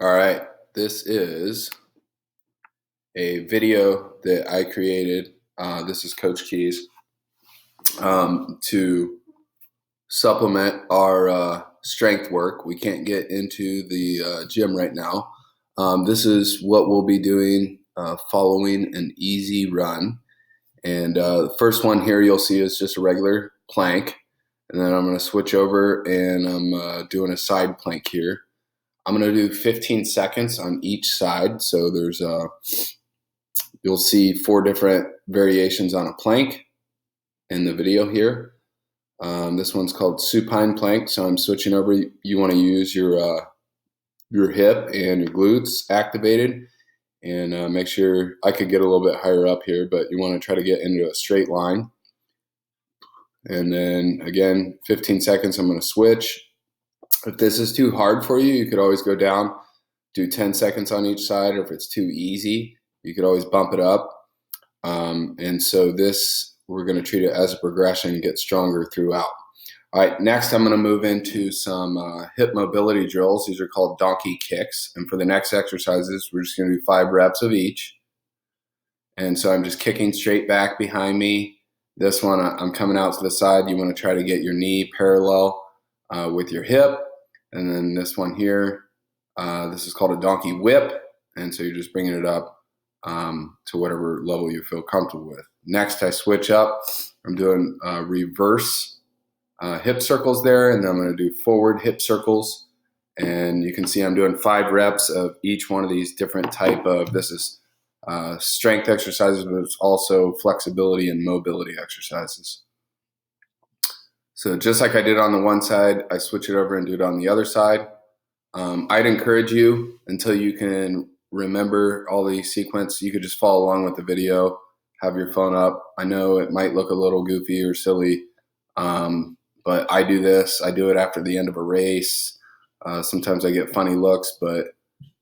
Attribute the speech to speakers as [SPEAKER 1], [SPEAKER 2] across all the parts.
[SPEAKER 1] All right, this is a video that I created. This is Coach Keys to supplement our strength work. We can't get into the gym right now. This is what we'll be doing following an easy run. And the first one here you'll see is just a regular plank. And then I'm going to switch over and I'm doing a side plank here. I'm going to do 15 seconds on each side. So there's you'll see 4 different variations on a plank in the video here. This one's called supine plank. So I'm switching over. You want to use your hip and your glutes activated, and make sure I could get a little bit higher up here, but you want to try to get into a straight line. And then again, 15 seconds. I'm going to switch. If this is too hard for you, you could always go down, do 10 seconds on each side, or if it's too easy, you could always bump it up. And so this, we're going to treat it as a progression, get stronger throughout. All right, next I'm going to move into some hip mobility drills. These are called donkey kicks. And for the next exercises, we're just going to do 5 reps of each. And so I'm just kicking straight back behind me. This one, I'm coming out to the side. You want to try to get your knee parallel with your hip. And then this one here, this is called a donkey whip. And so you're just bringing it up to whatever level you feel comfortable with. Next, I switch up. I'm doing reverse hip circles there, and then I'm going to do forward hip circles. And you can see I'm doing 5 reps of each one of these different type of, this is strength exercises, but it's also flexibility and mobility exercises. So just like I did on the one side, I switch it over and do it on the other side. I'd encourage you, until you can remember all the sequence, you could just follow along with the video, have your phone up. I know it might look a little goofy or silly, but I do this. I do it after the end of a race. Sometimes I get funny looks, but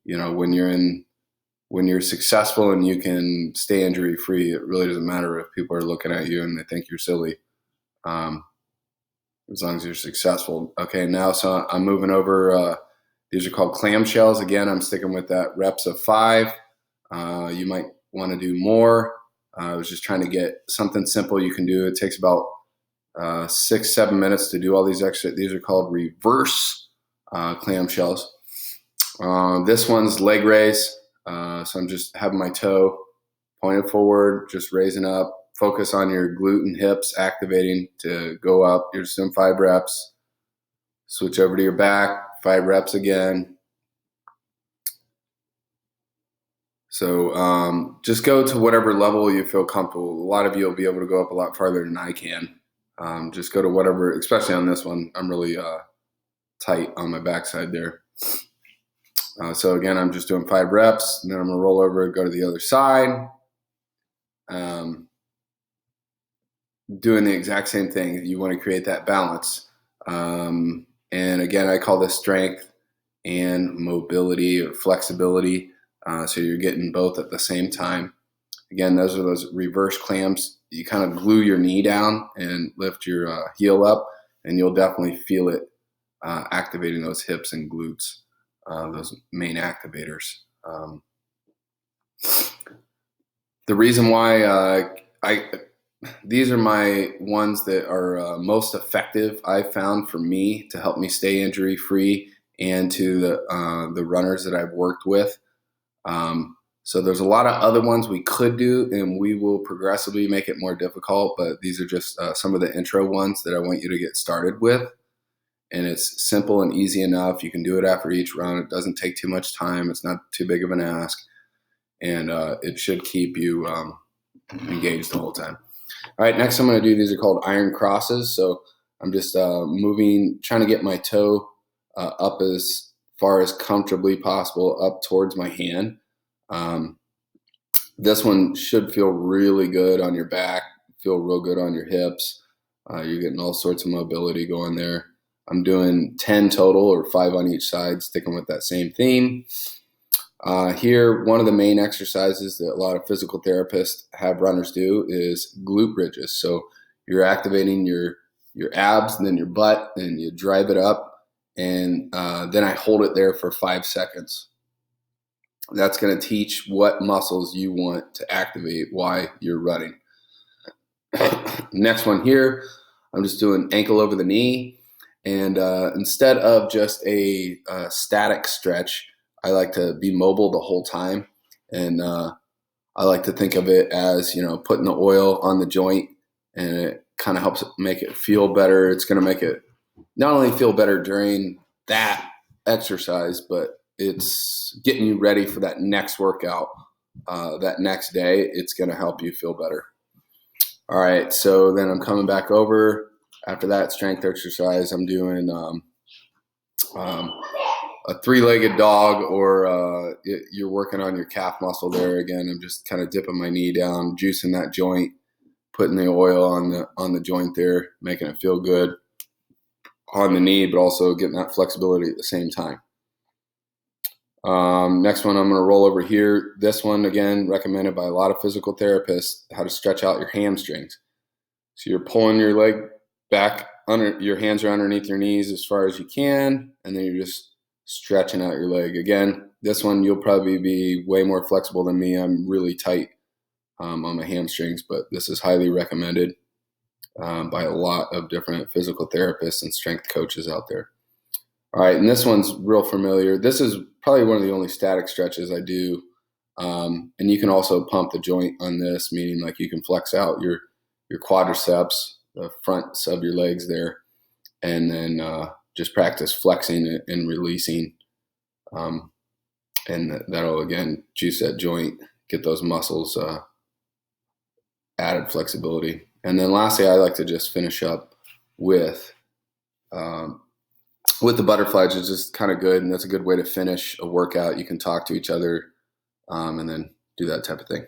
[SPEAKER 1] you know, when you're successful and you can stay injury free, it really doesn't matter if people are looking at you and they think you're silly. As long as you're successful. Okay, now so I'm moving over. These are called clam shells. Again, I'm sticking with that reps of 5. You might want to do more. I was just trying to get something simple you can do. It takes about 6-7 minutes to do all these extra. These are called reverse clam shells. This one's leg raise. So I'm just having my toe pointed forward, just raising up. Focus on your glute and hips activating to go up. You're just doing 5 reps. Switch over to your back, 5 reps again. So just go to whatever level you feel comfortable. A lot of you will be able to go up a lot farther than I can. Just go to whatever, especially on this one. I'm really tight on my backside there. So again, I'm just doing 5 reps, and then I'm going to roll over and go to the other side. Doing the exact same thing. You want to create that balance. And again, I call this strength and mobility or flexibility. So you're getting both at the same time. Again, those are those reverse clams. You kind of glue your knee down and lift your heel up, and you'll definitely feel it activating those hips and glutes, those main activators. The reason why these are my ones that are most effective, I found, for me to help me stay injury free, and to the runners that I've worked with. So there's a lot of other ones we could do, and we will progressively make it more difficult, but these are just some of the intro ones that I want you to get started with. And it's simple and easy enough. You can do it after each run. It doesn't take too much time. It's not too big of an ask, and it should keep you engaged the whole time. All right, next I'm going to do, these are called iron crosses. So I'm just moving, trying to get my toe up as far as comfortably possible up towards my hand. This one should feel really good on your back, feel real good on your hips. You're getting all sorts of mobility going there. I'm doing 10 total, or 5 on each side, sticking with that same theme. Here, one of the main exercises that a lot of physical therapists have runners do is glute bridges. So you're activating your abs and then your butt, and you drive it up, and then I hold it there for 5 seconds. That's going to teach what muscles you want to activate while you're running. Next one here, I'm just doing ankle over the knee. And instead of just a static stretch, I like to be mobile the whole time. And I like to think of it as, putting the oil on the joint, and it kind of helps make it feel better. It's going to make it not only feel better during that exercise, but it's getting you ready for that next workout, that next day. It's going to help you feel better. All right, so then I'm coming back over. After that strength exercise, I'm doing a three-legged dog, or you're working on your calf muscle there. Again, I'm just kind of dipping my knee down, juicing that joint, putting the oil on the joint there, making it feel good on the knee, but also getting that flexibility at the same time. Next one, I'm going to roll over here. This one, again, recommended by a lot of physical therapists, how to stretch out your hamstrings. So you're pulling your leg back, your hands are underneath your knees as far as you can, and then you're just stretching out your leg. Again, this one, you'll probably be way more flexible than me. I'm really tight on my hamstrings, but this is highly recommended by a lot of different physical therapists and strength coaches out there. All right, and this one's real familiar. This is probably one of the only static stretches I do. And you can also pump the joint on this, meaning like you can flex out your quadriceps, the fronts of your legs there, and then just practice flexing and releasing. And that'll, again, juice that joint, get those muscles added flexibility. And then lastly, I like to just finish up with the butterflies. Is just kind of good, and that's a good way to finish a workout. You can talk to each other and then do that type of thing.